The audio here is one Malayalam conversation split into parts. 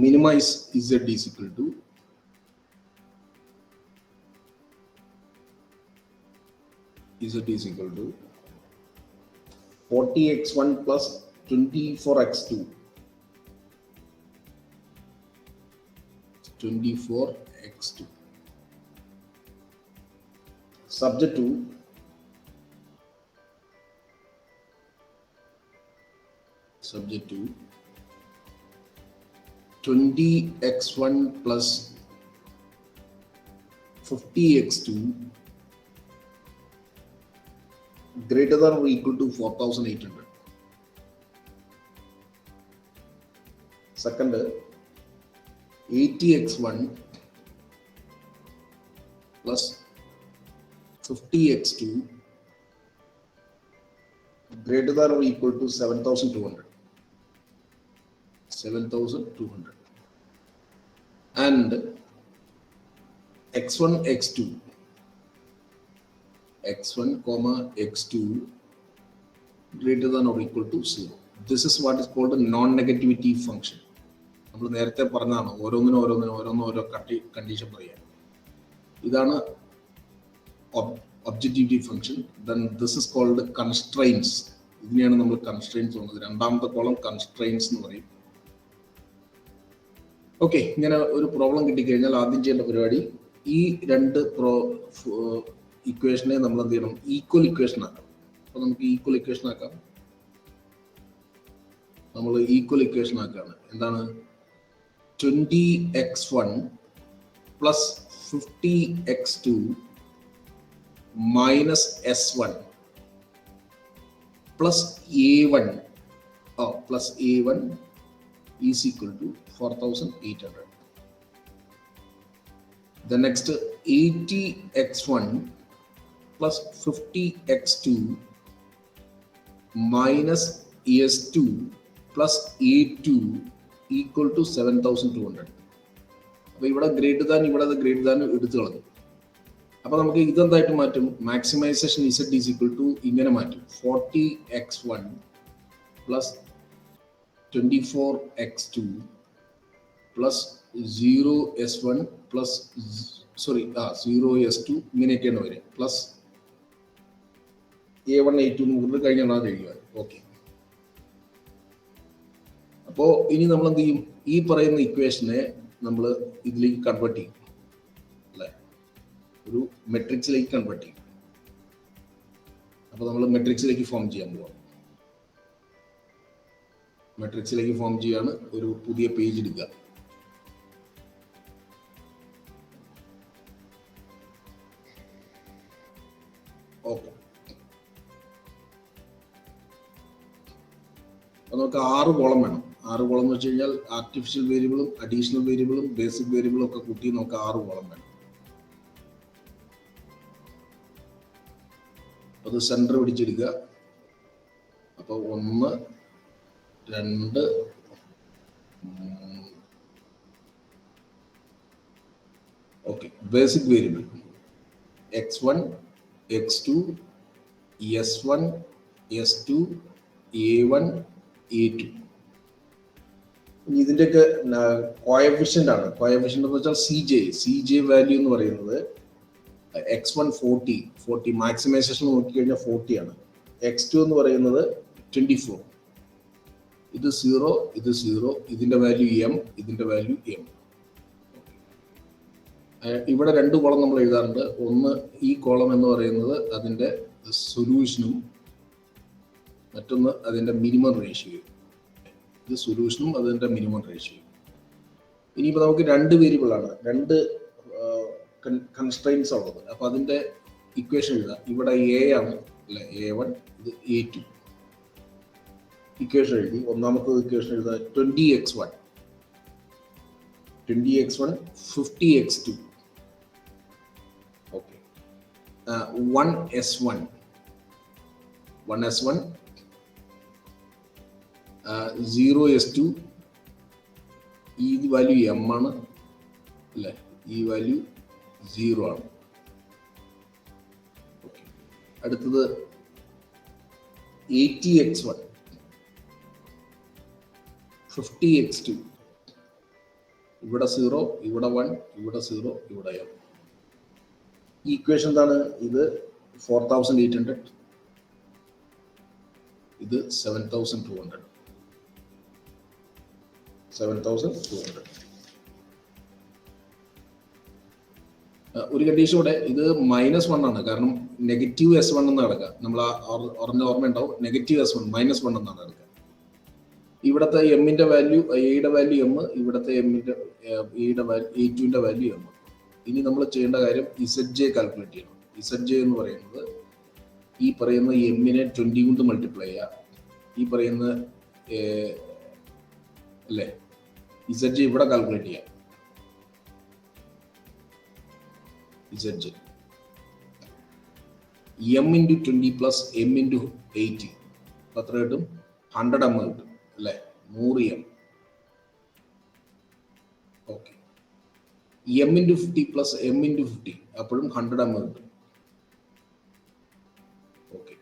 minimize z is equal to z is equal to 40x1 plus 24x2. 24x2 subject to subject to 20x1 plus 50x2 greater than or equal to 4800. Second, 80x1 plus 50x2 greater than or equal to 7200. 7200. And x1 x2 x1 comma x2 greater than or equal to 0. This is what is called a non-negativity function. നമ്മൾ നേരത്തെ പറഞ്ഞതാണ് ഓരോ കണ്ടീഷൻ പറയാം. ഇതാണ് objectivity function. Then this is called constraints. ഇതിനെയാണ് നമ്മൾ കൺസ്ട്രെയിൻസ് പറയുന്നത്. രണ്ടാമത്തെ കോളം കൺസ്ട്രെയിൻസ് എന്ന് പറയും. ഓക്കെ, ഇങ്ങനെ ഒരു പ്രോബ്ലം കിട്ടിക്കഴിഞ്ഞാൽ ആദ്യം ചെയ്യേണ്ട പരിപാടി ഈ രണ്ട് ഇക്വേഷനെ നമ്മൾ എന്ത് ചെയ്യണം? ഈക്വൽ ഇക്വേഷൻ ആക്കാം. അപ്പൊ നമുക്ക് ഈക്വൽ ഇക്വേഷൻ ആക്കാം. നമ്മൾ ഈക്വൽ ഇക്വേഷൻ ആക്കാണ്. എന്താണ്? 20x1 plus 50x2 minus s1 plus a1 plus a1 is equal to 4800. The next 80x1 plus 50x2 minus s2 plus a2 equal to 7200. അപ്പോൾ ഇവിടെ ഗ്രേറ്റർ ദാൻ എടുത്തു കളഞ്ഞു. അപ്പൊ നമുക്ക് ഇതെന്തായിട്ട് മാറ്റും? Maximisation z is equal to ഇങ്ങനെ മാറ്റും. 40x1 plus 24x2 plus 0s1 plus 0s2 ഇങ്ങനെയൊക്കെയാണ് വരിക. പ്ലസ് a1 a2 എന്ന് കഴിഞ്ഞാൽ അത് എഴുതുക. ഓക്കെ, അപ്പോൾ ഇനി നമ്മൾ എന്ത് ചെയ്യും? ഈ പറയുന്ന ഇക്വേഷനെ നമ്മൾ ഇതിലേക്ക് കൺവേർട്ട് ചെയ്യും, അല്ലെ? ഒരു മെട്രിക്സിലേക്ക് കൺവേർട്ട് ചെയ്യും. അപ്പോൾ നമ്മൾ മെട്രിക്സിലേക്ക് ഫോം ചെയ്യാൻ പോവാം. മെട്രിക്സിലേക്ക് ഫോം ചെയ്യാണ്. ഒരു പുതിയ പേജ് എടുക്കുക. ഓക്കെ, അപ്പോൾ നമുക്ക് 6 കോളം വേണം. 6 കോളം എന്ന് വെച്ച് കഴിഞ്ഞാൽ ആർട്ടിഫിഷ്യൽ വേരിയബിളും അഡീഷണൽ വേരിയബിളും ബേസിക് വേരിയബിളും ഒക്കെ കൂട്ടി നമുക്ക് 6 കോളം വേണം. അത് സെന്റർ പിടിച്ചെടുക്കുക. അപ്പോൾ 1 2 3. Okay, basic variable x1 x2 s1 s2 a1 a2. ഇതിന്റെയൊക്കെ കോഎഫിഷ്യന്റ് ആണ്. കോഎഫിഷ്യന്റ് എന്ന് വെച്ചാൽ CJ വാല്യൂ എന്ന് പറയുന്നത് x1 40 മാക്സിമൈസേഷൻ നോക്കിക്കഴിഞ്ഞാൽ 40 ആണ്. x2 എന്ന് പറയുന്നത് 24. ഇത് 0 ഇതിന്റെ വാല്യൂ m, ഇതിന്റെ വാല്യൂ m. ഇവിടെ 2 കോളം നമ്മൾ എഴുതാറുണ്ട്. ഒന്ന് ഈ കോളം എന്ന് പറയുന്നത് അതിന്റെ സൊല്യൂഷനും മറ്റൊന്ന് അതിന്റെ മിനിമം റേഷ്യോയും. ഇത് സൊല്യൂഷനും അതിന്റെ മിനിമം റേഷ്യോയും. ഇനിയിപ്പോൾ നമുക്ക് 2 വേരിയബിൾ ആണ്, 2 കൺസ്ട്രെയിൻസ് ഉള്ളത്. അപ്പൊ അതിന്റെ ഇക്വേഷൻ എഴുതാം. ഇവിടെ a ആണ് അല്ലെ, a1, ഇത് a2. ഇക്വേഷൻ എഴുതി. ഒന്നാമത്തെ ഇക്വേഷൻ എഴുതാം. 20x1 50x2 okay, 1s1 0s2. ഈ വാല്യൂ m ആണ് അല്ലെ, ഈ വാല്യൂ 0 ആണ്. ഓക്കെ, അടുത്തത് 80x1 50x2 ഇവിടെ 0, ഇവിടെ 1, ഇവിടെ 0, ഇവിടെ m. ഈ ഇക്വേഷൻ എന്താണ്? ഇത് 4800, ഇത് 7200. 7200. ഒരു കണ്ടീഷൻ കൂടെ, ഇത് -1 ആണ്, കാരണം -S1 എന്ന് കിടക്കുക. നമ്മൾ ഓർമ്മ ഉണ്ടാവും, -S1 -1 എന്നാണ് കിടക്കുക. ഇവിടുത്തെ എമ്മിന്റെ വാല്യൂ, എയുടെ വാല്യൂ എം, ഇവിടുത്തെ എമ്മിന്റെ എയുടെ A2ന്റെ വാല്യൂ എം. ഇനി നമ്മൾ ചെയ്യേണ്ട കാര്യം ZJ കാൽക്കുലേറ്റ് ചെയ്യണം. ZJ എന്ന് പറയുന്നത് ഈ പറയുന്ന എമ്മിനെ 20 കൊണ്ട് മൾട്ടിപ്ലൈ ചെയ്യുക. ഈ പറയുന്ന അല്ലേ, ZJ ഇവിടെ കാൽക്കുലേറ്റ് ചെയ്യാം. ZJ m into 20 plus m into 80 എത്ര കിട്ടും? 100 m കിട്ടും അല്ലേ, 100 m. Okay, m into 50 plus m into 50 അപ്പോഴും 100 m കിട്ടും. ഓക്കെ,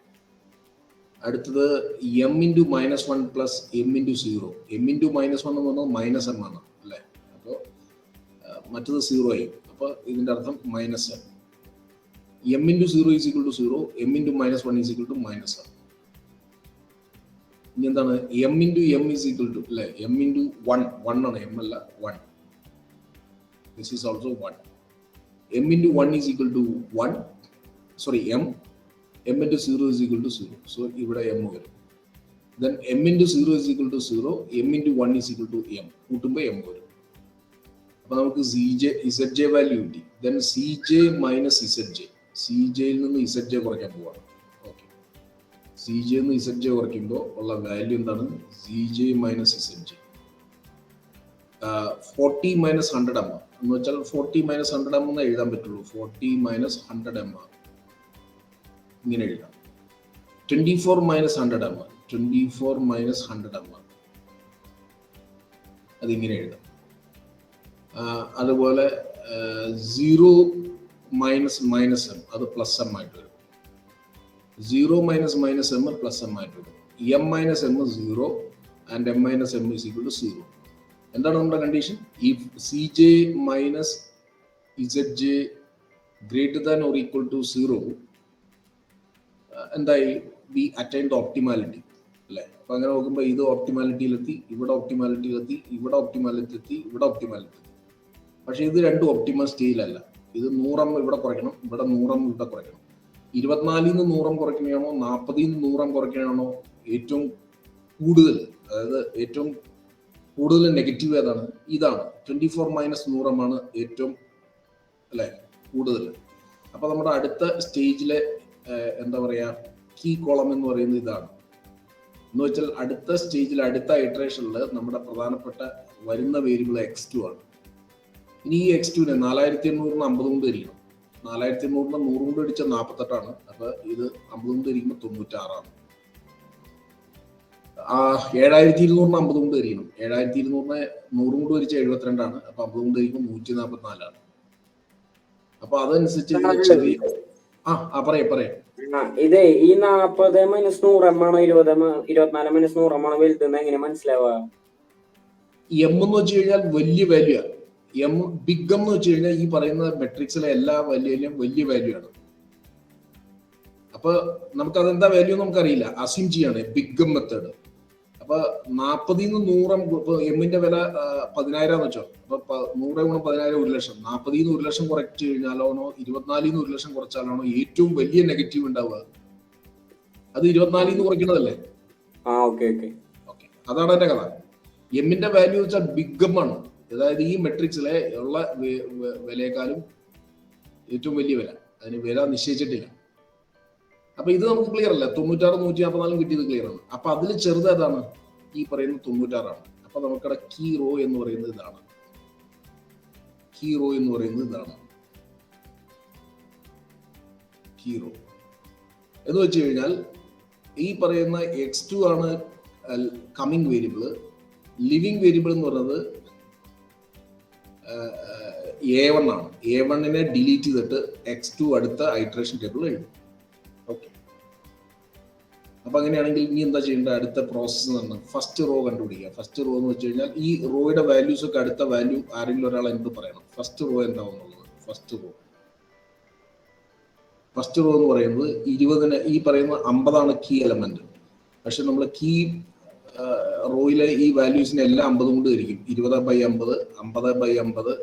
അടുത്തത് m into -1 plus m into 0. m into -1 എന്ന് പറഞ്ഞാൽ -m ആണ് അല്ലേ, അപ്പോൾ മറ്റത് 0 ആയി. അപ്പോൾ ഇതിന്റെ അർത്ഥം -m. m into 0 is equal to 0, m into -1 is equal to -m. ഇനി എന്താണ്? m into m is equal to അല്ലേ, m into 1 ആണ്, m അല്ല 1. This is also 1. m into 1 is equal to 1, sorry m into 0 is equal to 0. So ഇവിടെ m വരും. Then m into 0 is equal to 0, m into 1 is equal to m. കൂട്ടുമ്പോൾ m വരും. അപ്പോൾ നമുക്ക് ZJ വാല്യൂ കിട്ടി. Then CJ minus ZJ. CJയിൽ നിന്ന് ZJ കുറയ്ക്കാൻ പോവാണ്. ഓക്കെ, CJ നിന്ന് ZJ കുറയ്ക്കുമ്പോൾ ഉള്ള വാല്യൂ എന്താണ്? CJ minus ZJ. 40 minus 100 m എന്ന് വെച്ചാൽ 40 minus 100 m എന്ന് എഴുതാൻ പറ്റുള്ളൂ. 40 minus 100 m ഇങ്ങനെ എഴുതാം. 24 minus 100 m, 24 minus 100 m അതിങ്ങനെ എഴുതാം. അതുപോലെ 0 minus m അത് പ്ലസ് m ആയിട്ട് വരും. 0 minus m പ്ലസ് m ആയിട്ട് വരും. m minus m 0 and m minus m is equal to 0. എന്താണ് നമ്മുടെ condition? If CJ minus ZJ greater than or equal to 0, എന്തായി? we attain the optimality അല്ലേ. അപ്പൊ അങ്ങനെ നോക്കുമ്പോൾ ഇത് ഒപ്റ്റിമാലിറ്റിയിലെത്തി, ഇവിടെ ഒപ്റ്റിമാലിറ്റിയിലെത്തി, ഇവിടെ ഒപ്റ്റിമാലിറ്റി, ഇവിടെ ഒപ്റ്റിമാലിറ്റി. പക്ഷെ ഇത് രണ്ടും ഒപ്റ്റിമൽ സ്റ്റേജിലല്ല. ഇത് 100 m ഇവിടെ കുറയ്ക്കണം, ഇവിടെ 100 m ഇവിടെ കുറയ്ക്കണം. 24 നിന്ന് 100 m കുറയ്ക്കണയാണോ 40 നിന്ന് 100 m കുറയ്ക്കണയാണോ ഏറ്റവും കൂടുതൽ, അതായത് ഏറ്റവും കൂടുതൽ നെഗറ്റീവ് ഏതാണ്? ഇതാണ്. 24 minus 100 m ആണ് ഏറ്റവും അല്ലെ കൂടുതൽ. അപ്പൊ നമ്മുടെ അടുത്ത സ്റ്റേജിലെ എന്താ പറയാ, കീ കോളം എന്ന് പറയുന്നത് ഇതാണ്. എന്ന് വെച്ചാൽ അടുത്ത സ്റ്റേജിൽ, അടുത്ത ഇറ്ററേഷനിൽ നമ്മുടെ പ്രധാനപ്പെട്ട വരുന്ന വേരിയബിൾ x2 ആണ്. ഇനി ഈ x2നെ 4800 50 കൊണ്ട് ഹരിക്കണം. 4800 100 കൊണ്ട് ഹരിച്ചാൽ 48 ആണ്. അപ്പൊ ഇത് 50 കൊണ്ട് ഹരിക്കുമ്പോൾ 96 ആണ്. 7200 50 കൊണ്ട് ഹരിക്കണം. 7200 100 കൊണ്ട് ഹരിച്ചാൽ 72 ആണ്. അപ്പൊ 50 കൊണ്ട് ഹരിക്കുമ്പോൾ 144 ആണ്. അപ്പൊ അതനുസരിച്ച് ചെറിയ പറയാം. ഇതേ ഈ 40 minus 100 m ആണോ 24 minus 100 m ആണോ വലുതെന്ന് എങ്ങനെ മനസ്സിലാവുക? m എന്ന് വെച്ച് കഴിഞ്ഞാൽ വലിയ വാല്യൂ ആണ്. m ബിഗ് എം എന്ന് വെച്ച് കഴിഞ്ഞാൽ ഈ പറയുന്ന മെട്രിക്സിലെ എല്ലാ വാല്യൂയിലും വലിയ വാല്യൂ ആണ്. അപ്പൊ നമുക്ക് അതെന്താ വാല്യൂ നമുക്കറിയില്ല, അസ്യൂം ചെയ്യാണ് ബിഗ് എം മെത്തേഡ്. അപ്പൊ 40 നിന്ന് 100 ഇപ്പൊ എമ്മിന്റെ വില 10,000 എന്ന് വെച്ചോ. അപ്പൊ 100 ഗുണം 10,000 1 ലക്ഷം. 40 നിന്ന് 1 ലക്ഷം കുറച്ച് കഴിഞ്ഞാലാണോ 24 നിന്ന് 1 ലക്ഷം കുറച്ചാലാണോ ഏറ്റവും വലിയ നെഗറ്റീവ് ഉണ്ടാവുക? അത് 24 നിന്ന് കുറയ്ക്കുന്നതല്ലേ. ഓക്കെ, അതാണ് എന്റെ കഥ. എമ്മിന്റെ വാല്യൂ വെച്ചാൽ ബിഗ് എം ആണ്. അതായത് ഈ മെട്രിക്സിലെ ഉള്ള വിലയെക്കാളും ഏറ്റവും വലിയ വില, അതിന് വില നിശ്ചയിച്ചിട്ടില്ല. അപ്പൊ ഇത് നമുക്ക് ക്ലിയർ അല്ല. 96 144 കിട്ടിയത് ക്ലിയർ ആണ്. അപ്പൊ അതിൽ ചെറുത് ഏതാണ്? ഈ പറയുന്ന 96 ആണ്. അപ്പൊ നമുക്കവിടെ കീ റോ എന്ന് പറയുന്നത് ഇതാണ്. കീ റോ എന്ന് പറയുന്നത് ഇതാണ്. കീ റോ എന്ന് വെച്ച് കഴിഞ്ഞാൽ ഈ പറയുന്ന x2 ആണ് കമ്മിങ് വേരിയബിൾ. ലിവിങ് വേരിയബിൾ എന്ന് പറയുന്നത് A1 ആണ്. A1നെ ഡിലീറ്റ് ചെയ്തിട്ട് x2 അടുത്ത ഐറ്ററേഷൻ ടേബിൾ എഴുതും. ഓക്കെ, അപ്പൊ അങ്ങനെയാണെങ്കിൽ ഇനി എന്താ ചെയ്യേണ്ടത്? അടുത്ത പ്രോസസ്സ് എന്ന് പറഞ്ഞാൽ ഫസ്റ്റ് റോ കണ്ടുപിടിക്കുക. ഫസ്റ്റ് റോ എന്ന് വെച്ച് കഴിഞ്ഞാൽ ഈ റോയുടെ വാല്യൂസ് ഒക്കെ അടുത്ത വാല്യൂ ആരെങ്കിലും ഒരാൾ എന്ത് പറയണം. ഫസ്റ്റ് റോ എന്താവുന്നുള്ളത്? ഫസ്റ്റ് റോ എന്ന് പറയുന്നത് 20 ഈ പറയുന്ന 50 കീ എലമെന്റ്. പക്ഷെ നമ്മൾ കീ റോയിലെ ഈ വാല്യൂസിനെ എല്ലാം 50 കൊണ്ട് ഹരിക്കും. 20/50, 50/50,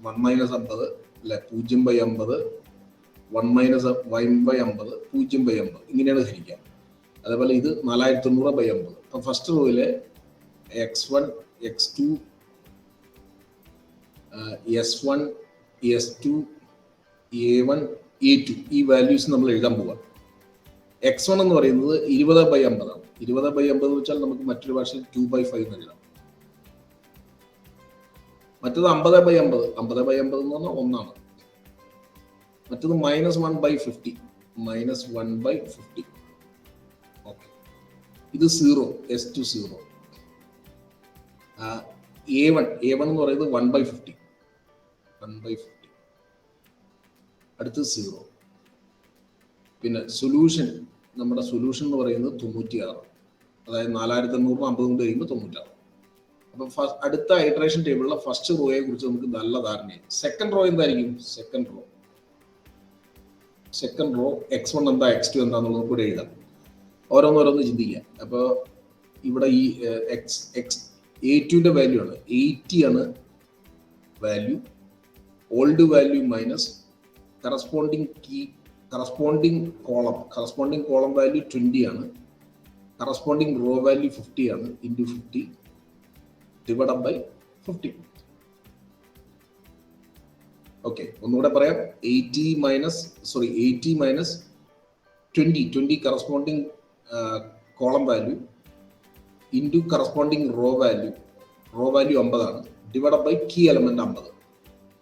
1-50 അല്ലെ, 0/50, 1-1/50, 0/50 ഇങ്ങനെയാണ് ഹരിക്കുക. അതേപോലെ ഇത് 4900/50. അപ്പൊ ഫസ്റ്റ് റോയിലെ x1, x2, s1, s2, a1, a2 ഈ വാല്യൂസ് നമ്മൾ എഴുതാൻ പോവാം. x1 എന്ന് പറയുന്നത് 20/50 ആണ്. 20/50 എന്ന് വെച്ചാൽ നമുക്ക് മറ്റൊരു ഭാഷയിൽ 2/5 എന്ന് എഴുതാം. മറ്റത് 50/50, 50/50 എന്ന് പറഞ്ഞാൽ 1 ആണ്. മറ്റത് -1/50, -1/50. ഓക്കെ, ഇത് 0, s2 0. a1 എന്ന് പറയുന്നത് 1/50, 1/50. അടുത്ത് 0. പിന്നെ സൊല്യൂഷൻ, നമ്മുടെ സൊല്യൂഷൻ എന്ന് പറയുന്നത് 96. അതായത് 4850 കൊണ്ട് കഴിയുമ്പോൾ 96. അപ്പൊ അടുത്ത ഐട്രേഷൻ ടേബിളിലെ ഫസ്റ്റ് റോയെ കുറിച്ച് നമുക്ക് നല്ല ധാരണയാണ്. സെക്കൻഡ് റോ എന്തായിരിക്കും? സെക്കൻഡ് റോ x1 എന്താ, x2 എന്താന്നുള്ളത് കൂടെ എഴുതാം. ഓരോന്നോരോന്ന് ചിന്തിക്കാം. അപ്പോൾ ഇവിടെ ഈ a2ന്റെ വാല്യൂ ആണ് 80 ആണ് value. Old value minus corresponding column value 20 ആണ്. കറസ്പോണ്ടിങ് റോ വാല്യൂ 50 ആണ്. Into 50 divide by 50. ഓക്കെ, ഒന്നുകൂടെ പറയാം. 80 minus 20 corresponding column value into corresponding row value 50 ആണ്. Divide by key element 50.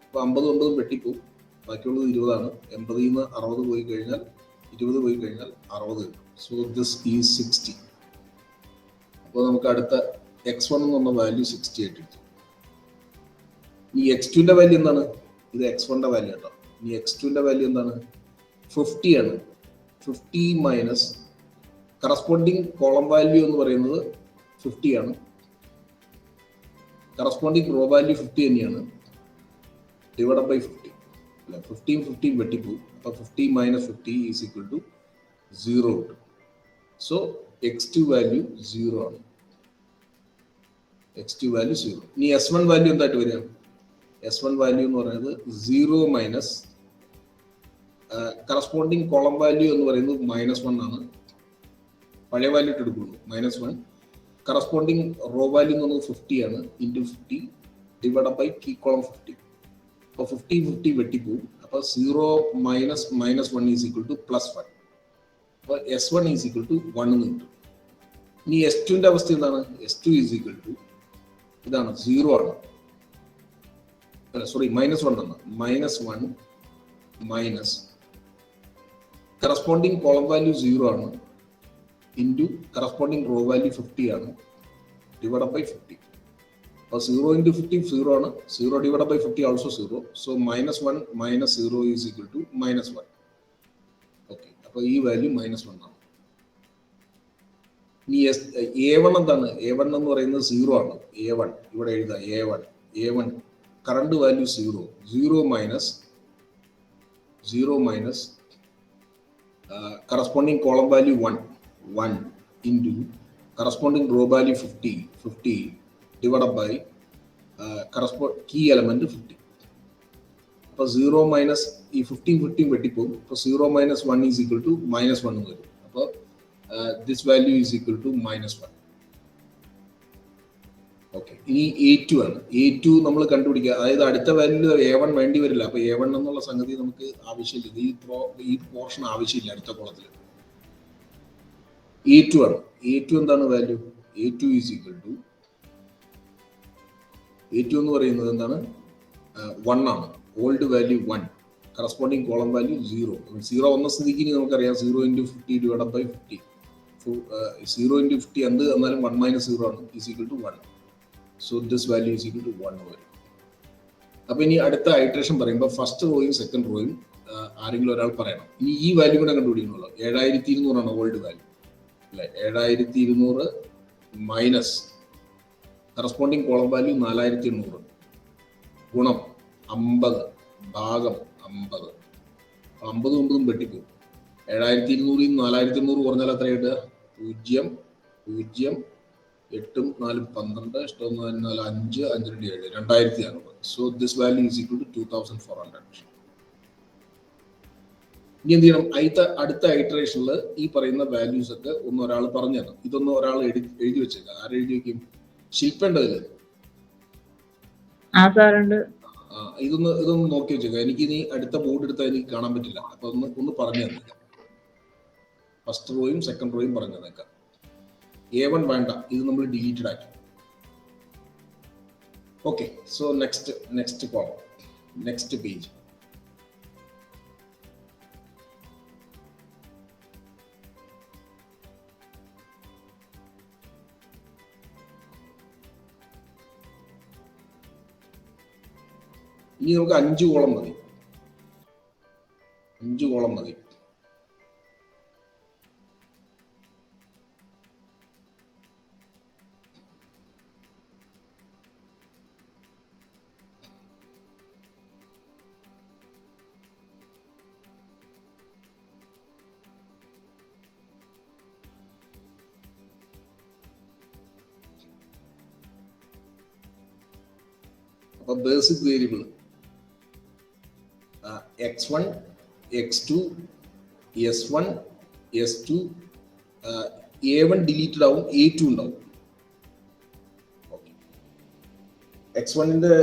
അപ്പോൾ 50 വെട്ടിപ്പോവും, ബാക്കിയുള്ളത് 20 ആണ്. 80 നിന്ന് 60 പോയി കഴിഞ്ഞാൽ 20 പോയി കഴിഞ്ഞാൽ 60 കിട്ടും. So this is 60. അപ്പോൾ നമുക്ക് അടുത്ത x1 എന്ന് പറഞ്ഞ വാല്യൂ 60 ആയിട്ട് കിട്ടും. ഈ x2ന്റെ വാല്യൂ എന്താണ്? ഇത് x1ന്റെ വാല്യൂ കേട്ടോ. ഇനി x2ന്റെ വാല്യൂ എന്താണ്? 50 ആണ്. 50 മൈനസ് കറസ്പോണ്ടിങ് കോളം വാല്യൂ എന്ന് പറയുന്നത് 50 ആണ്. കറസ്പോണ്ടിങ് റോ വാല്യൂ 50 തന്നെയാണ്. Divide by 50. 15 വെട്ടിപ്പോവും. അപ്പോൾ 50 മൈനസ് 50 ഈസ് ഈക്വൽ ടു 0 കിട്ടും. സോ x2 വാല്യൂ 0 ആണ്. x2 value 0. ഇനി s1 വാല്യൂ എന്തായിട്ട് വരിക? s1 വാല്യൂ എന്ന് പറയുന്നത് 0 മൈനസ് കറസ്പോണ്ടിങ് കോളം വാല്യൂ എന്ന് പറയുന്നത് -1 ആണ്. പഴയ വാല്യൂ ഇട്ട് എടുക്കുള്ളൂ, -1. കറസ്പോണ്ടിങ് റോ വാല്യൂ എന്ന് പറയുന്നത് 50 ആണ്. Into 50 divide by key column 50. അപ്പോൾ 50 വെട്ടിപ്പോവും. അപ്പോൾ 0 മൈനസ് -1 ഈസ് ഈക്വൽ ടു +1. അപ്പോൾ s1 ഈസ് ഈക്വൽ ടു 1 എന്ന് കിട്ടും. ഇനി s2ന്റെ അവസ്ഥ എന്താണ്? s2 ഈസ് ഈക്വൽ ടു ഇതാണ്, 0 ആണ്. സോറി, -1 ആണ്. -1 മൈനസ് കറസ്പോണ്ടിങ് കോളം വാല്യൂ 0 ആണ്. ഇൻറ്റു കറസ്പോണ്ടിങ് റോ വാല്യൂ 50 ആണ്. Divide by 50. അപ്പോൾ 0 ഇൻറ്റു 50 0 ആണ്. 0 divide by 50 also 0. So -1 minus 0 is equal to -1. Okay, അപ്പോൾ ഈ വാല്യൂ -1 ആണ്. ഇനി a1 എന്താണ്? a1 എന്ന് പറയുന്നത് 0 ആണ്. a1 ഇവിടെ എഴുതാം. a1 current value 0 minus corresponding column value 1 into corresponding row value 50 divide by key element 50. അപ്പോൾ 0 മൈനസ് ഈ 15 വെട്ടിപ്പോകും. അപ്പോൾ 0 മൈനസ് 1 ഈസ് ഈക്വൽ ടു -1 എന്ന് വരും. അപ്പോൾ this value is equal to -1. Okay, ഇനി a2 ആണ്. a2 നമ്മൾ കണ്ടുപിടിക്കുക. അതായത് അടുത്ത വാല്യൂ a1 വേണ്ടി വരില്ല. അപ്പോൾ a1 എന്നുള്ള സംഗതി നമുക്ക് ആവശ്യമില്ല. ഈ പോർഷൻ ആവശ്യമില്ല അടുത്ത കോളത്തിൽ. a2 ആണ്. a2 എന്താണ് value? a2 is equal to a2 എന്ന് പറയുന്നത് എന്താണ്? 1 ആണ്. Old value 1, corresponding column value 0 വന്ന സ്ഥിതിക്ക് ഇനി നമുക്കറിയാം 0 ഇൻറ്റു 50 ഡിവൈഡ് ബൈ 50. 0 ഇൻറ്റു 50 എന്ത് എന്നാലും 1 മൈനസ് 0 ആണ്. Is equal to 1. So this value is equal to 1 വരും. അപ്പൊ ഇനി അടുത്ത ഐട്രേഷൻ പറയുമ്പോൾ ഫസ്റ്റ് റോയും സെക്കൻഡ് റോയും ആരെങ്കിലും ഒരാൾ പറയണം. ഇനി ഈ വാല്യൂ കൂടെ കണ്ടുപിടിക്കണമല്ലോ. 7200 ആണ് ഓൾഡ് വാല്യൂ. അല്ലെ 7200 മൈനസ് കറസ്പോണ്ടിങ് കോളം വാല്യൂ 4800 ഗുണം 50 ഭാഗം 50. 50 9 വെട്ടിപ്പോകും. 7200 4800 കുറഞ്ഞാൽ എത്ര കിട്ടുക? 0 0 8 4 12 8 4 5 5 2 7 2600. So this value is equal to 2400. ഇനി എന്ത് ചെയ്യണം? അടുത്ത ഐറ്ററേഷനിൽ ഈ പറയുന്ന വാല്യൂസ് ഒക്കെ ഒരാൾ പറഞ്ഞു തരണം. ഇതൊന്നും ഒരാൾ എഴുതി വെച്ചേക്കാം. ആരെഴുതി വെക്കും? ശില്പേണ്ടതില്ല. ഇതൊന്ന് നോക്കി വെച്ചേക്കാം. എനിക്ക് ഇനി അടുത്ത ബോർഡ് എടുത്താൽ എനിക്ക് കാണാൻ പറ്റില്ല. അപ്പൊ ഒന്ന് പറഞ്ഞു തന്നേക്കാം. ഫസ്റ്റ് റോയും സെക്കൻഡ് റോയും പറഞ്ഞു തന്നേക്കാം. A1 വേണ്ട, ഇത് നമ്മൾ ഡിലീറ്റഡ് ആക്കി. Okay, so next column, next page. ഇനി നമുക്ക് 5 കോളം മതി. 5 കോളം മതി. അപ്പൊ basic variable x1 x2 s1 s2 a1 deleted ആവും, a2 ഉണ്ടാവും. x1ന്റെ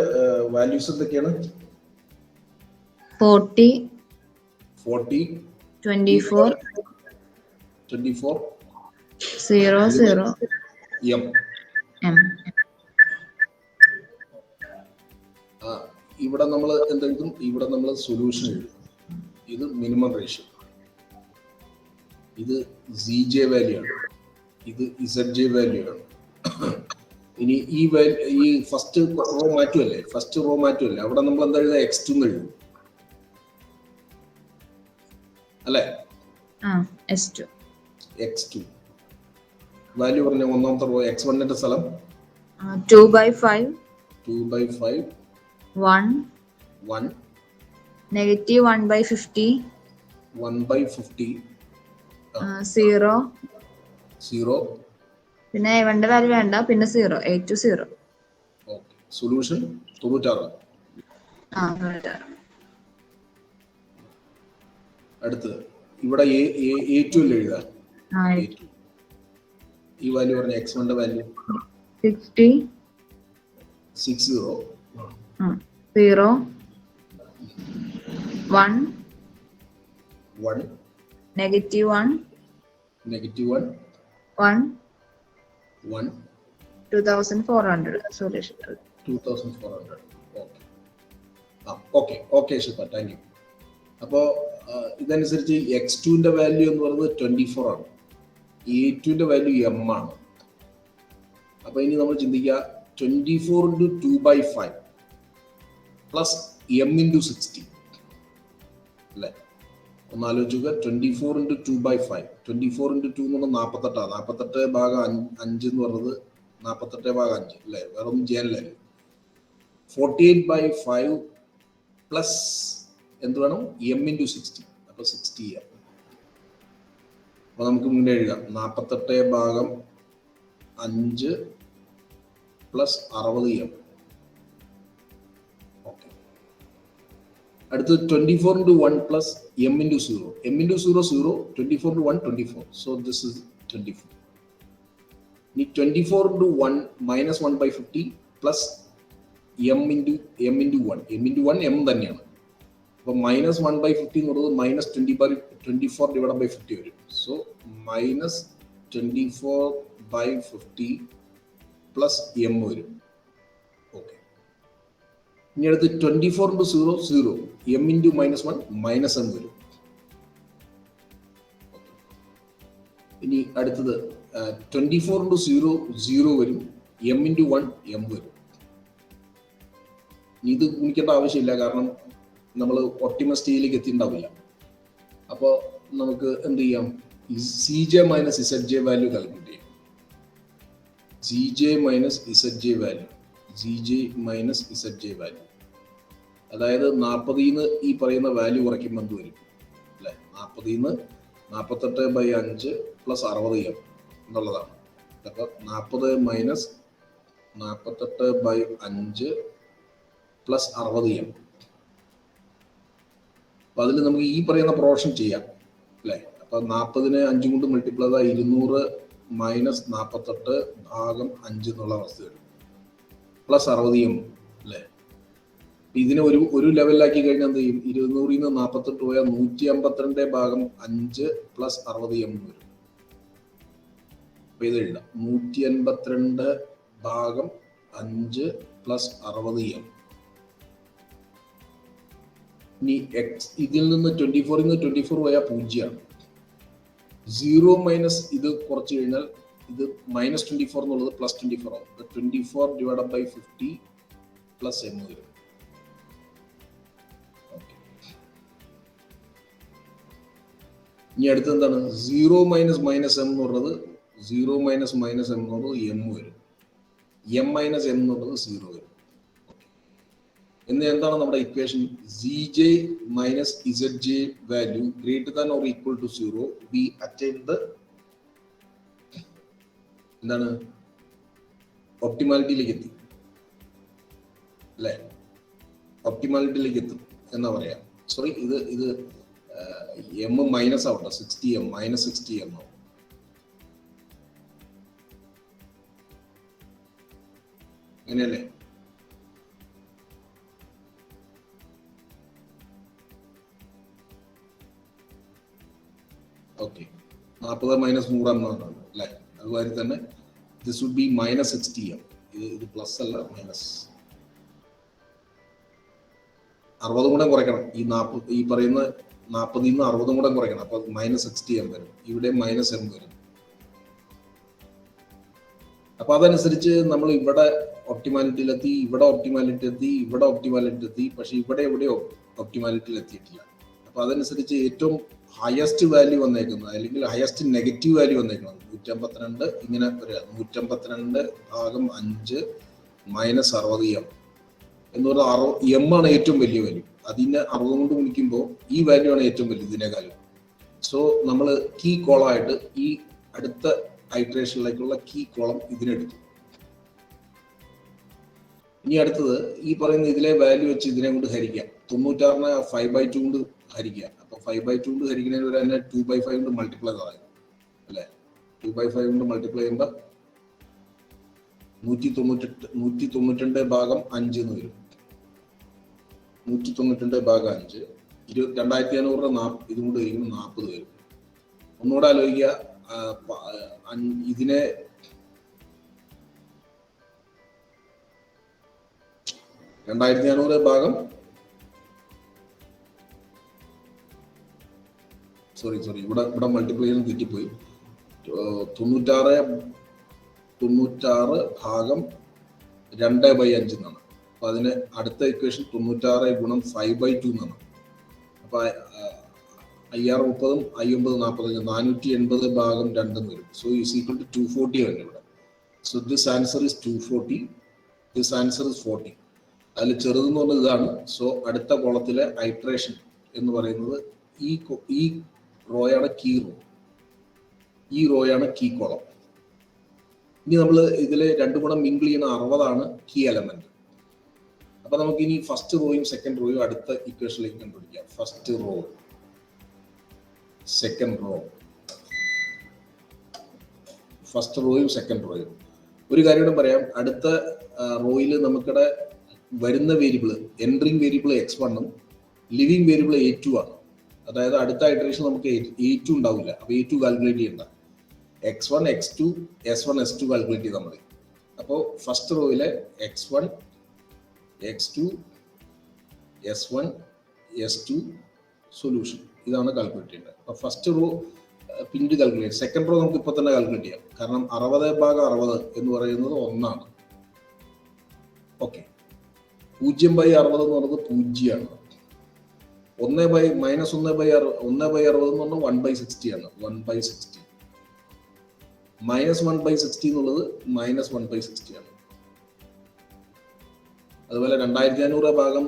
വാല്യൂസ് എന്തൊക്കെയാണ്? 40 24 24 00 m. ഇവിടെ നമ്മൾ എന്തെഴുതും? ഇവിടെ നമ്മൾ സൊല്യൂഷൻ എഴുതും. ഇത് മിനിമം റേഷ്യോ, ഇത് ZJ വാല്യൂ ആണ്, ഇത് ZJ വാല്യൂ ആണ്. ഇനി ഈ ഫസ്റ്റ് റോ മാറ്റുമല്ലേ, അവിടെ നമ്മൾ എന്താ എഴുതുക? x2 എന്ന് എഴുതും അല്ലേ? x2 വാല്യൂ പറഞ്ഞ ഒന്നാമത്തെ റോ x1ന്റെ സ്ഥലം 2/5 1 negative 1/50 0 പിന്നെ a1ന്റെ വാല്യൂ വേണ്ട, പിന്നെ 0 8 to 0. Okay, solution 96. അടുത്ത് ഇവിടെ a2 അല്ലേ എഴുതാ? ഈ വാല്യൂ പറഞ്ഞ x1ന്റെ value 60 0 1 negative 1 1 2400 solution. 2400. Okay Shilpa, thank you. അപ്പോൾ ഇതനുസരിച്ച് x2ന്റെ വാല്യൂ എന്ന് പറയുന്നത് 24 ആണ്, a2ന്റെ വാല്യൂ m ആണ്. അപ്പൊ ഇനി നമ്മൾ ചിന്തിക്കുക 24 into 2/5 plus m into 60 അല്ലേ? ഒന്ന് ആലോചിക്കുക. 24 into 2/5, 24 into 2 എന്ന് പറഞ്ഞാൽ 48. 48 ഭാഗം 5 എന്ന് പറഞ്ഞത് 48 ഭാഗം 5 അല്ലേ? വേറെ ഒന്നും ചെയ്യാനില്ല. 48/5 പ്ലസ് എന്ത് വേണം? m into 60. അപ്പൊ 60 ചെയ്യാം. അപ്പൊ നമുക്ക് മുന്നേ എഴുതാം 48 ഭാഗം 5 പ്ലസ് 60 m. ഓക്കെ, അടുത്ത് 24 into 1 plus m into 0. m into 0 0, 24 into 1 24. So this is 24. ഇനി 24 into 1 minus 1/50 plus m into 1. m into 1 m തന്നെയാണ്. അപ്പൊ മൈനസ് 1/50 എന്ന് പറയുന്നത് മൈനസ് 24 ഡിവൈഡ് ബൈ 50 വരും. സോ മൈനസ് 24/50 പ്ലസ് എം വരും. ഓക്കെ, ഇനി അടുത്ത് 24 into 0 0, m into -1 minus m വരും. ഇനി അടുത്തത് 24 into 0 0 വരും, m into 1 m വരും. ഇത് ഗുണിക്കേണ്ട ആവശ്യമില്ല, കാരണം നമ്മൾ ഒപ്റ്റിമസ് സ്റ്റേജിലേക്ക് എത്തിയിട്ടുണ്ടാവില്ല. അപ്പോൾ നമുക്ക് എന്ത് ചെയ്യാം? C J minus Z J value calculate ചെയ്യും. C J minus Z J value, C J minus Z J value, അതായത് 40 ഈ പറയുന്ന വാല്യൂ കുറയ്ക്കുമ്പോൾ എന്ത് വരും അല്ലെ? 40 48/5 പ്ലസ് 60 എന്നുള്ളതാണ്. അപ്പൊ 40 മൈനസ് 48/5 പ്ലസ് 60 അപ്പൊ അതിൽ നമുക്ക് ഈ പറയുന്ന പ്രൊപ്പോർഷൻ ചെയ്യാം അല്ലെ? അപ്പൊ 40 5 കൊണ്ട് മൾട്ടിപ്ലൈ 200 മൈനസ് 48 ഭാഗം 5 എന്നുള്ള അവസ്ഥ വരും, പ്ലസ് 60 അല്ലെ? ഇതിനെ ഒരു ലെവലിലാക്കി കഴിഞ്ഞാൽ എന്ത് ചെയ്യും? 200 48 പോയാൽ 152 ഭാഗം 5 പ്ലസ് 60 വരും. അപ്പൊ ഇത് എഴുതാം, 182 ഭാഗം 5 പ്ലസ് 60. ഇനി എക്സ് ഇതിൽ നിന്ന് 24 പോയാൽ 0. 0 മൈനസ് ഇത് കുറച്ച് കഴിഞ്ഞാൽ ഇത് -24 എന്നുള്ളത് +24 ആവും. 24/50 പ്ലസ് m വരും. ഇനി അടുത്ത് എന്താണ്? 0 മൈനസ് m എന്ന് പറയുന്നത് 0 മൈനസ് m എന്ന് പറയുന്നത് m വരും. m മൈനസ് m എന്നുള്ളത് 0 വരും. എന്ന് എന്താണ് നമ്മുടെ equation? C J minus Z J value greater than or equal to 0 we attain the എന്താണ്? ഒപ്റ്റിമാലിറ്റിയിലേക്ക് എത്തി അല്ലെ? ഒപ്റ്റിമാലിറ്റിയിലേക്ക് എത്തും എന്നാ പറയാം. സോറി, ഇത് എം മൈനസ് ആവട്ടെ, 60m മൈനസ് 60m ആവും. അങ്ങനെയല്ലേ? ഓക്കെ, 40 മൈനസ് 100 എന്നാണ് അല്ലെ? അതുമാതിരി തന്നെ this would be minus 60m. ഇത് പ്ലസ് അല്ല, മൈനസ് 60 കൂടെ കുറയ്ക്കണം. ഈ പറയുന്ന 40 60 കൂടെ കുറയ്ക്കണം. അപ്പൊ മൈനസ് 60m വരും. ഇവിടെ മൈനസ് m വരും. അപ്പൊ അതനുസരിച്ച് നമ്മൾ ഇവിടെ ഒപ്റ്റിമാലിറ്റിയിലെത്തി, ഇവിടെ ഒപ്റ്റിമാലിറ്റി എത്തി, പക്ഷെ ഇവിടെ എവിടെയോ ഒപ്റ്റിമാലിറ്റിയിൽ എത്തിയിട്ടില്ല. അപ്പൊ അതനുസരിച്ച് ഏറ്റവും ഹയസ്റ്റ് വാല്യൂ വന്നേക്കുന്നത്, അല്ലെങ്കിൽ ഹയസ്റ്റ് നെഗറ്റീവ് വാല്യൂ വന്നേക്കുന്നത് 152. ഇങ്ങനെ വരിക, 152 ഭാഗം 5 മൈനസ് 60m എന്ന് പറഞ്ഞാൽ m ആണ് ഏറ്റവും വലിയ വാല്യൂ. അതിനെ 60 കൊണ്ട് ഗുണിക്കുമ്പോൾ ഈ വാല്യൂ ആണ് ഏറ്റവും വലിയ ഇതിനേക്കാളും. സോ നമ്മൾ കീ കോളമായിട്ട് ഈ അടുത്ത ഐട്രേഷനിലേക്കുള്ള കീ കോളം ഇതിനെടുത്തു. ഇനി അടുത്തത് ഈ പറയുന്ന ഇതിലെ വാല്യൂ വെച്ച് ഇതിനെ കൊണ്ട് ഹരിക്കാം. 96നെ 5/2 കൊണ്ട് ഹരിക്കാം. അപ്പൊ 5/2 കൊണ്ട് ഹരിക്കുന്നതിന് വരെ തന്നെ 2/5 കൊണ്ട് മൾട്ടിപ്ലൈ ആകും അല്ലെ? 2/5 കൊണ്ട് മൾട്ടിപ്ലൈ ചെയ്യുമ്പോൾ 192 ഭാഗം 5 എന്ന് വരും. 192 ഭാഗം 5 2500 ഇതും കൊണ്ട് കഴിയുമ്പോൾ 40 വരും. ഒന്നുകൂടെ ആലോചിക്കുക, ഇതിനെ 2500 ഭാഗം സോറി ഇവിടെ മൾട്ടിപ്ലൈ ചെയ്യാൻ തെറ്റിപ്പോയി. 96 ഭാഗം 2/5 എന്നാണ്. അപ്പൊ അതിന് അടുത്ത ഇക്വേഷൻ 96 ഗുണം 5/2 എന്നാണ്. അപ്പൊ 5×30 5×9 480 ഭാഗം 2 വരും. സോ ഈസ് ഈക്വൽ ടു 240 ആണ് ഇവിടെ. So this answer is 240. This answer is 40. അതിൽ ചെറുതെന്ന് പറഞ്ഞത് ഇതാണ്. സോ അടുത്ത കോളത്തിലെ ഐട്രേഷൻ എന്ന് പറയുന്നത് ഈ റോയാണ് കീ റോ. ഈ റോയാണ് കീ കോളം. ഇനി നമ്മൾ ഇതിൽ രണ്ടും കൂടെ മിങ്കിൾ ചെയ്യുന്ന 60 ആണ് കീ എലമെന്റ്. അപ്പൊ നമുക്ക് ഇനി ഫസ്റ്റ് റോയും സെക്കൻഡ് റോയും അടുത്ത ഇക്വേഷനിലേക്ക് കണ്ടുപിടിക്കാം. First row, second row, first റോയും സെക്കൻഡ് റോയും. ഒരു കാര്യം കൂടെ പറയാം, അടുത്ത റോയിൽ നമുക്കിടെ വരുന്ന വേരിയബിൾ, എൻട്രിങ് വേരിയബിൾ x1 ഉം ലിവിങ് വേരിയബിൾ a2 ആണ്. അതായത് അടുത്ത ഇറ്ററേഷൻ നമുക്ക് a2 ഉണ്ടാവില്ല. അപ്പൊ a2 കാൽക്കുലേറ്റ് ചെയ്യണ്ട. x1 x2 s1 s2 calculate ചെയ്താൽ മതി. അപ്പോൾ ഫസ്റ്റ് റോയിലെ x1 x2 s1 s2 solution ഇതാണ് കാൽക്കുലേറ്റ് ചെയ്യേണ്ടത്. അപ്പൊ ഫസ്റ്റ് റോ പിന്നീട് കാൽക്കുലേറ്റ്, സെക്കൻഡ് റോ നമുക്ക് ഇപ്പൊ തന്നെ കാൽക്കുലേറ്റ് ചെയ്യാം. കാരണം 60/60 എന്ന് പറയുന്നത് 1 ആണ്. ഓക്കെ, 0/60 എന്ന് പറയുന്നത് 0 ആണ്. 1/60 എന്ന് പറഞ്ഞാൽ 1/60 ആണ്. 1/60 -1/60 എന്നുള്ളത് -1/60 ആണ്. അതുപോലെ 2500 ഭാഗം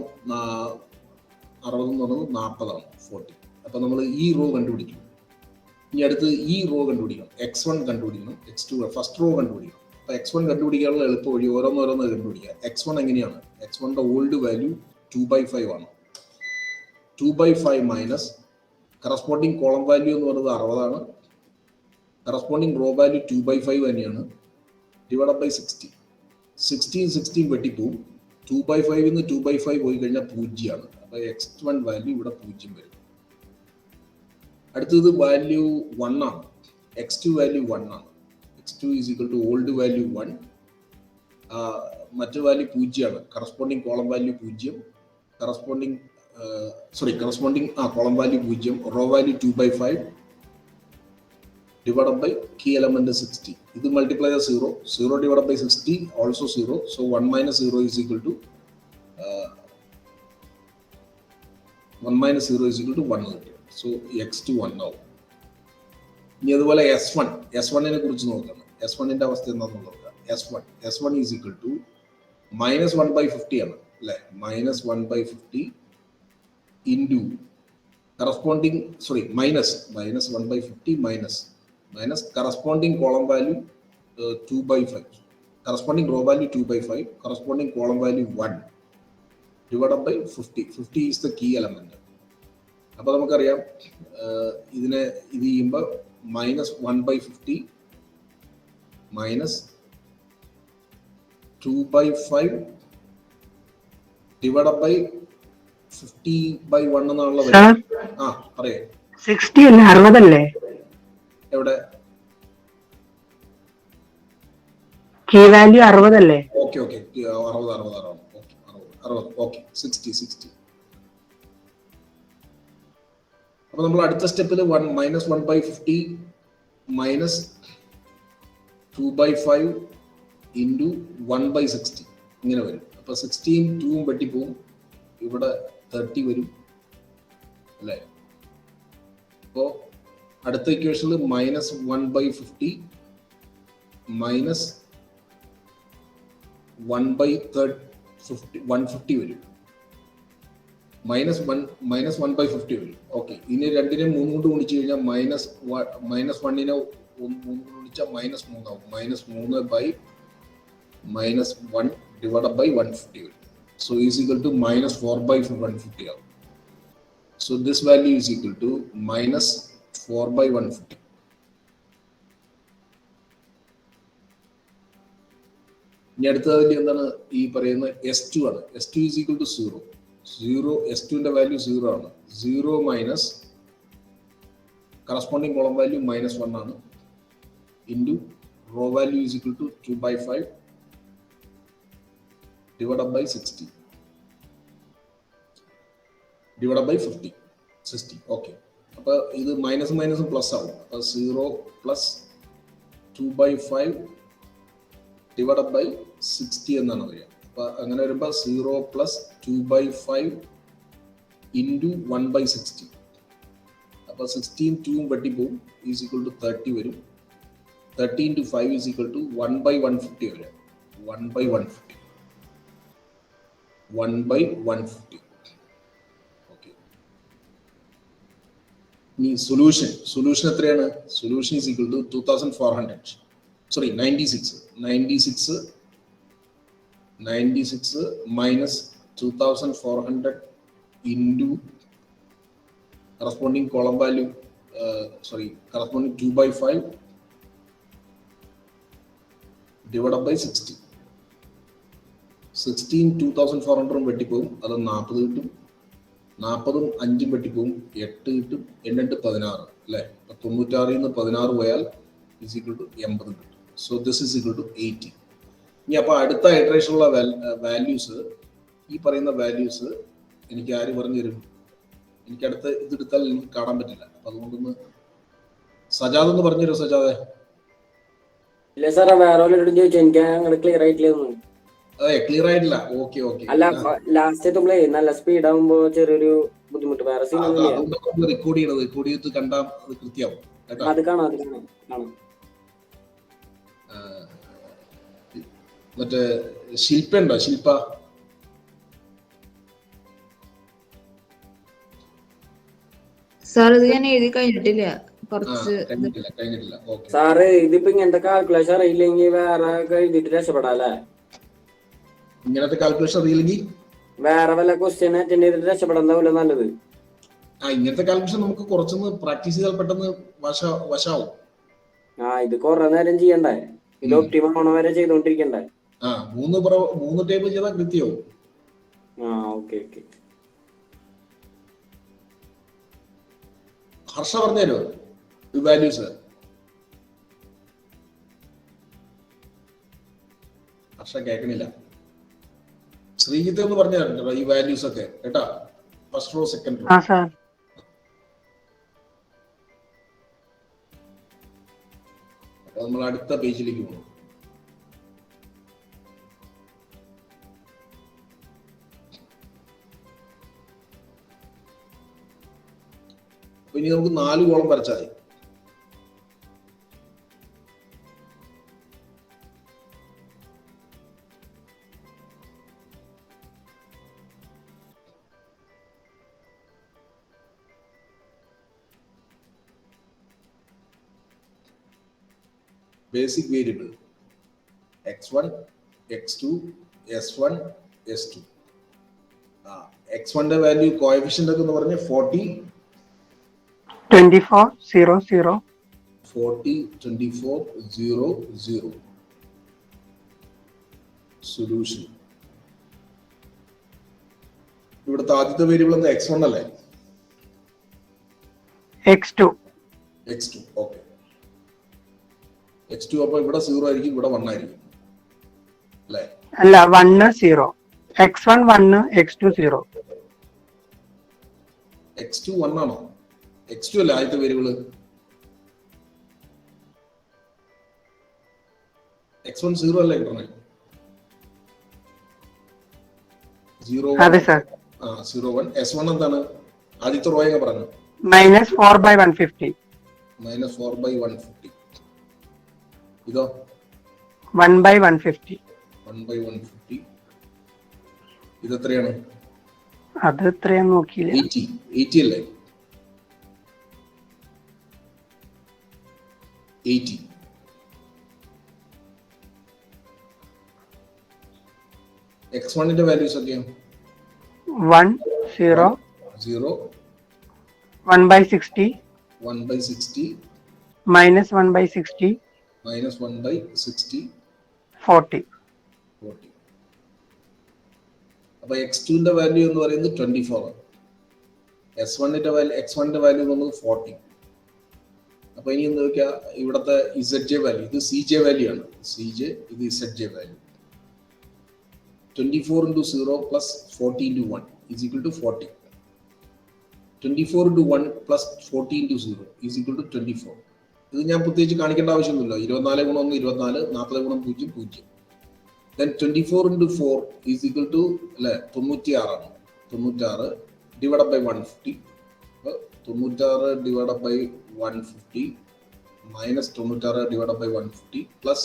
60 എന്ന് പറയുന്നത് 40 ആണ്, 40. അപ്പൊ നമ്മൾ ഈ റോ കണ്ടുപിടിക്കും. ഇനി അടുത്ത് ഈ റോ കണ്ടുപിടിക്കണം, x1 കണ്ടുപിടിക്കണം, x2 ഫസ്റ്റ് റോ കണ്ടുപിടിക്കണം. അപ്പൊ x1 കണ്ടുപിടിക്കാനുള്ള എളുപ്പ വഴി ഓരോന്നോരോന്ന് കണ്ടുപിടിക്കുക. x1 എങ്ങനെയാണ്? x1ന്റെ ഓൾഡ് വാല്യൂ 2/5 ആണ്. 2/5 മൈനസ് കറസ്പോണ്ടിങ് കോളം വാല്യൂ എന്ന് പറയുന്നത് 60 ആണ്. കറസ്പോണ്ടിങ് റോ വാല്യൂ 2/5 തന്നെയാണ്, ഡിവൈഡ് ബൈ 60. 16 വെട്ടിപ്പോവും. 2/5 നിന്ന് 2/5 പോയി കഴിഞ്ഞാൽ 0 ആണ്. അപ്പൊ x1 വാല്യൂ ഇവിടെ 0 വരും. അടുത്തത് വാല്യൂ 1 ആണ്. x2 വാല്യൂ 1 ആണ്. x2 is equal to old value 1, മറ്റു വാല്യൂ 0 ആണ്. Corresponding column value 0, corresponding column value 0, row value 2/5 divided by key element 60. ഇത് multiply 0 divided by 60 also 0. So 1 minus 0 is equal to 1 minus 0 is equal to 1. So x2 1 ആവും. ഇനി അതുപോലെ S1നെ കുറിച്ച് നോക്കണം. S1ന്റെ അവസ്ഥ എന്താണെന്ന് നോക്കാം. S1 is equal to -1/50 ആണ് അല്ലെ? -1/50 into corresponding -1/50 minus corresponding column value 2/5, corresponding row value 2/5, corresponding column value 1 divided by 50. 50 is the key element. അപ്പോൾ നമുക്കറിയാം ഇത് ചെയ്യുമ്പോൾ -1/50 minus 2/5 divided by 50/1 എന്നുള്ള പറയാ 60 അല്ലേ 60 അല്ലേ എവിടെ കീ വാല്യൂ 60 അല്ലേ? ഓക്കെ 60 അപ്പൊ നമ്മൾ അടുത്ത സ്റ്റെപ്പിൽ -1/50 minus 2/5 into 1/60 ഇങ്ങനെ വരും. അപ്പൊ 16 2 വെട്ടിപ്പോവും, ഇവിടെ 30 വരും അല്ലേ? അപ്പോ അടുത്ത ഇക്വേഷനിൽ -1/50 minus 1/50 വരും, -1/50 വരും. ഓക്കെ, ഇനി രണ്ടിനെ 3 കൊണ്ട് ഗുണിച്ചു കഴിഞ്ഞാൽ -1നെ 3 കൊണ്ട് ഗുണിച്ചാൽ -3 ആവും. -3/-1 divided by 150 വരും. So is equal to -4/150 ആവും. So this value is equal to -4/150. ഇനി അടുത്തതിൽ എന്താണ് ഈ പറയുന്ന S2 ആണ്. S2 is equal to 0. S2ന്റെ value 0 ആണ്. 0 മൈനസ് കറസ്പോണ്ടിങ് കോളം വാല്യൂ -1 ആണ് into raw value is equal to 2/5 divided by 60 divided by 50 60. Okay, അപ്പൊ ഇത് മൈനസും പ്ലസ് ആവും. അപ്പൊ 0 പ്ലസ് 2/5 divided by 60 എന്നാണ് പറയാം. അപ്പൊ അങ്ങനെ വരുമ്പോൾ 0 പ്ലസ് 2/5 ഇൻറ്റു 1/60. അപ്പൊ 16 2 വെട്ടിപ്പോവും, ഈസ് ഈക്വൽ ടു 30 വരും. 30 into 5 is equal to 1/150 വരും. 1/150 ഓക്കെ. ഇനി സൊല്യൂഷൻ എത്രയാണ്? Solution is equal to 96 minus 2400 into corresponding column value corresponding 2/5 divided by 60. 16 2400 വെട്ടിപ്പോവും, അത് 40 കിട്ടും. 40 5 വെട്ടിപ്പോവും, 8 കിട്ടും. 8 16 അല്ലേ? 96 നിന്ന് 16 പോയാൽ is equal to 80 കിട്ടും. So this is equal to 80. ഇനി അപ്പൊ അടുത്ത ഇറ്ററേഷനുള്ള വാല്യൂസ്, ഈ പറയുന്ന വാല്യൂസ് എനിക്ക് ആര് പറഞ്ഞു തരും? എനിക്ക് അടുത്ത ഇതെടുത്താൽ എനിക്ക് കാണാൻ പറ്റില്ല. അപ്പൊ അതുകൊണ്ടൊന്ന് സജാദ് ഒന്ന് പറഞ്ഞു തരും. സജാദ് ഇല്ല സാറേ, വേറെ ചോദിച്ചു, എനിക്ക് അങ്ങനെ ക്ലിയർ ആയിട്ടില്ല. അതെ, ക്ലിയർ ആയിട്ടില്ല. ഓക്കെ അല്ല, ലാസ്റ്റ് നമ്മളെ നല്ല സ്പീഡ് ആകുമ്പോ ചെറിയൊരു ബുദ്ധിമുട്ട്. വേറെ സീനൊന്നുമില്ല. അതുകൊണ്ട് റെക്കോർഡ് ചെയ്ത് കണ്ടാൽ അത് കൃത്യമാവും കേട്ടോ. അത് കാണാം. മറ്റേ ശില്പ ഉണ്ടോ? ശില്പ സാർ ഇത് ഞാൻ എഴുതി കഴിഞ്ഞിട്ടില്ല, കുറച്ച് കഴിഞ്ഞിട്ടില്ല. സാറ് ഇതിപ്പോ ഇങ്ങനത്തെ കാൽക്കുലേഷൻ അറിയില്ലെങ്കിൽ വേറെ എഴുതിട്ട് രക്ഷപ്പെടാല്ലേ? ഇങ്ങനത്തെ കാൽക്കുലേഷൻ അറിയില്ലെങ്കിൽ വേറെ വല്ല ക്വസ്റ്റ്യൻ അറ്റൻഡ് ചെയ്തിട്ട് രക്ഷപ്പെടാൻ നല്ലത്. ഇങ്ങനത്തെ കാൽക്കുലേഷൻ നമുക്ക് കുറച്ചൊന്ന് പ്രാക്ടീസ് ചെയ്താൽ പെട്ടെന്ന് വശാവും. ഇത് കുറെ നേരം ചെയ്യണ്ടേ? ഇത് ഒപ്റ്റിമം ആണോ വരെ ചെയ്തോണ്ടിരിക്കണ്ടേ? 3 ടേബിൾ ചെയ്താൽ കൃത്യമാവും. ഓക്കെ. ഹർഷ പറഞ്ഞുതരോ ഈ വാല്യൂസ്? ഹർഷ കേൾക്കണില്ല. ശ്രീജിത്ത് എന്ന് പറഞ്ഞു തരണ്ടോ ഈ വാല്യൂസ് ഒക്കെ കേട്ടാ? First row second raw. അപ്പൊ നമ്മൾ അടുത്ത പേജിലേക്ക് പോകും. അപ്പൊ ഇനി നമുക്ക് 4 കോളം വരച്ചാൽ മതി. Basic variable x1, x2, s1, s2. x1 value coefficient ഒക്കെ എന്ന് പറഞ്ഞ 40, 24, 0, 0. 40, 24, 0, 0. സൊല്യൂഷൻ. ഇവിടുത്തെ ആദ്യത്തെ വേരിയബിൾ എന്താ? x1 അല്ലേ? x2. ഓക്കെ. x2 അപ്പൊ ഇവിടെ 0 ആയിരിക്കും, ഇവിടെ 1 ആയിരിക്കും അല്ലേ? അല്ല, 1 0. x1 1, x2 0. x2 1 ആണോ? x2 അല്ലേ ആദ്യത്തെ വേരിയബിള്? x1 0 അല്ലേ കിട്ടണേ? 0 അതെ സർ. 0 1. s1 എന്താണ്? ആദ്യത്തെ റോ എങ്ങനെ പറഞ്ഞു? -4/150. -4/150. ഇതോ? 1/150. 1/150. ഇത് എത്രയാണ്? അത് എത്രയാന്ന് നോക്കിയില്ല. 80 അല്ലേ? 80. x1 വാല്യൂസ് ഒക്കെയാണ് 1 0 0 1/60 1/60 -1/60 -1/60 40. അപ്പൊ x2 വാല്യൂ എന്ന് പറയുന്നത് 24 ആണ്. x1 വാല്യൂ എന്നുള്ളത് 40. അപ്പൊ ഇനി എന്താ വെച്ചാൽ ഇവിടത്തെ ZJ വാല്യൂ, ഇത് CJ വാല്യൂ ആണ്. CJ, ഇത് ZJ value. 24 into 0 plus 40 into 1 is equal to 40. 24 into 1 plus 40 into 0 is equal to 24. ഇത് ഞാൻ പ്രത്യേകിച്ച് കാണിക്കേണ്ട ആവശ്യമൊന്നുമില്ല. 24 ഗുണം 1 24, 40 ഗുണം 0 0. Then 24 into 4 is equal to 96 ആണ്. 96 divided by 150. 96 divided by 150 minus 96 divided by 150 plus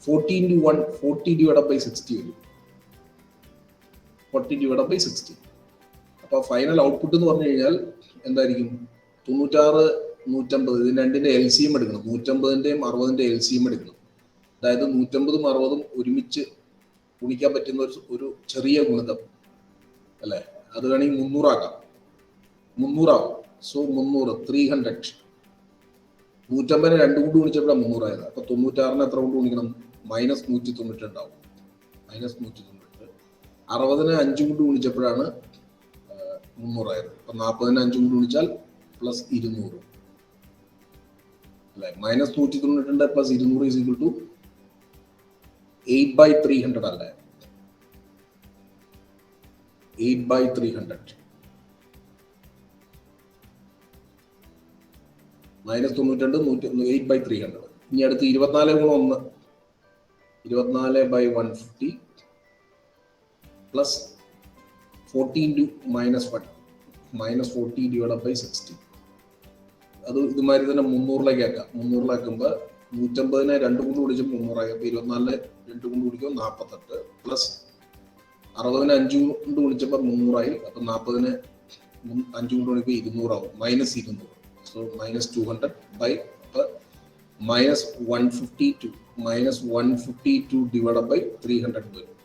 40 into 1, 40 divided by 60 വരും. 40 divided by 60. അപ്പൊ ഫൈനൽ ഔട്ട്പുട്ട് എന്ന് പറഞ്ഞു കഴിഞ്ഞാൽ എന്തായിരിക്കും? 96 150. ഇതിന് രണ്ടിന്റെ LCM എടുക്കണം. 150ന്റെയും 60ന്റെ LCM എടുക്കണം. അതായത് 150ഉം 60ഉം ഒരുമിച്ച് ഗുണിക്കാൻ പറ്റുന്ന ഒരു ചെറിയ ഗുണിതം അല്ലെ? അത് വേണമെങ്കിൽ 300 ആക്കാം. 300 ആവും. സോ 300 300. 150നെ 2 കൊണ്ട് ഗുണിച്ചപ്പോഴാണ് 300 ആയത്. അപ്പൊ 96നെ എത്ര കൊണ്ട് ഗുണിക്കണം? -192 ആവും. -192. 60നെ 5 കൊണ്ട് ഗുണിച്ചപ്പോഴാണ് 300 ആയത്. അപ്പൊ 40നെ 5 കൊണ്ട് ഗുണിച്ചാൽ +200 അല്ലെ? -192 + 200 is equal to 8/300 അല്ലേ? 8/300 -92 8/300. ഇനി അടുത്ത് 24 ഗുണം 1 24/150 plus 40 into -1 minus 40 divide by 60. അത് ഇതുമാതിരി തന്നെ 300ലേക്ക് ആക്കാം. 300ലാക്കുമ്പോൾ 150നെ 2 കൊണ്ട് പിടിച്ച് 300ആയി. അപ്പോൾ 24 2 കൊണ്ട് പിടിക്കും 48 പ്ലസ് 60നെ 5 കൊണ്ട് പിടിച്ചപ്പോൾ 300ആയി. അപ്പോൾ 40നെ 5 കൊണ്ട് പിടിക്കുമ്പോൾ 200 ആവും. Minus 200. So minus 200 by minus 152 divide by 300 വരും.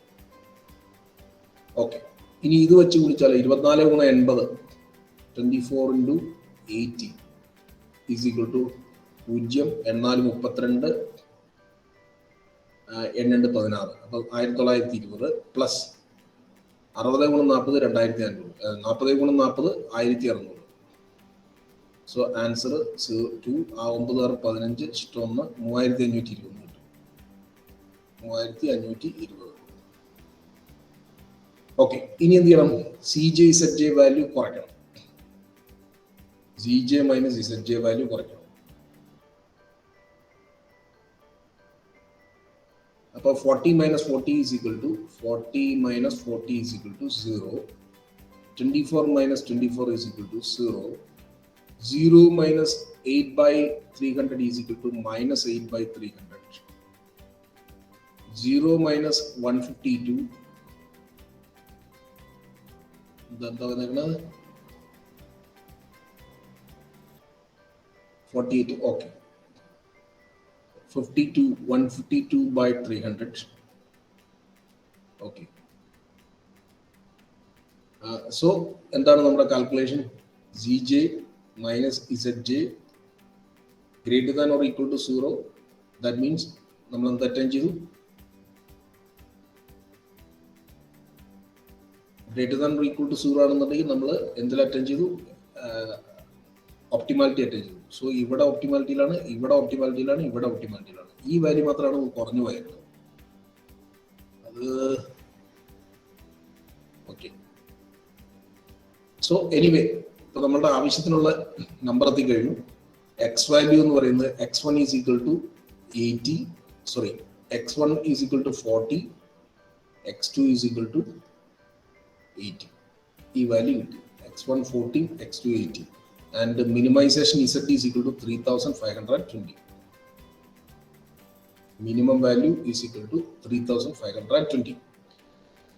ഓക്കെ, ഇനി ഇത് വെച്ച് കുടിച്ചാൽ 24 ഗുണം 80 24 ഇൻറ്റു 80 ഈസ് ഈക്വൽ ടു 0 എന്നാല് 32 8 16. അപ്പോൾ 1920 പ്ലസ് 60 ഗുണം 40 2500. 40 ഗുണം 40 1600. സോ ആൻസർ 2 ആ 9 6 15 ഇഷ്ടം 3520 കിട്ടും. 3520. ഓക്കെ, ഇനി എന്ത് ചെയ്യണം? CJ ZJ വാല്യൂ കുറയ്ക്കണം. CJ മൈനസ് ZJ വാല്യൂ കുറയ്ക്കണം. അപ്പോൾ 40 minus 40 is equal to 40 minus 40 is equal to 0. 24 minus 24 is equal to 0. 0 minus 8 by 300 is equal to minus 8 by 300. 0 minus 152 എന്താ വന്നേക്കുന്നത്? 48. Okay, 152 by 300. ഓക്കെ, സോ എന്താണ് നമ്മുടെ calculation? ZJ minus ZJ greater than or equal to 0. That means നമ്മൾ എന്ത് അറ്റൻഡ് ചെയ്തു? Greater than or equal to 0 ആണെന്നുണ്ടെങ്കിൽ നമ്മൾ എന്തിൽ അറ്റൻഡ് ചെയ്തു? ഒപ്റ്റിമാലിറ്റി അറ്റൻഡ് ചെയ്തു. സോ ഇവിടെ ഒപ്റ്റിമാലിറ്റിയിലാണ്, ഇവിടെ ഒപ്റ്റിമാലിറ്റിയിലാണ്, ഇവിടെ ഒപ്റ്റിമാലിറ്റിയിലാണ്. ഈ വാല്യൂ മാത്രമാണ് കുറഞ്ഞു പോയത്. അത് ഓക്കെ. സോ എനിവേ, ഇപ്പൊ നമ്മളുടെ ആവശ്യത്തിനുള്ള നമ്പർ എത്തിക്കഴിഞ്ഞു. എക്സ് വാല്യൂ എന്ന് പറയുന്നത് x1 is equal to 80, sorry x1 is equal to 40, x2 is equal to 80. ഈ വാല്യൂ കിട്ടി. x1 40, x2 80. And minimization Z is equal to 3520. Minimum value is equal to 3520.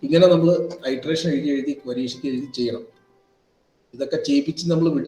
ഇങ്ങനെ നമ്മൾ ഐട്രേഷൻ എഴുതി പരീക്ഷയ്ക്ക് എഴുതി ചെയ്യണം. ഇതൊക്കെ ചെയ്യിപ്പിച്ച് നമ്മൾ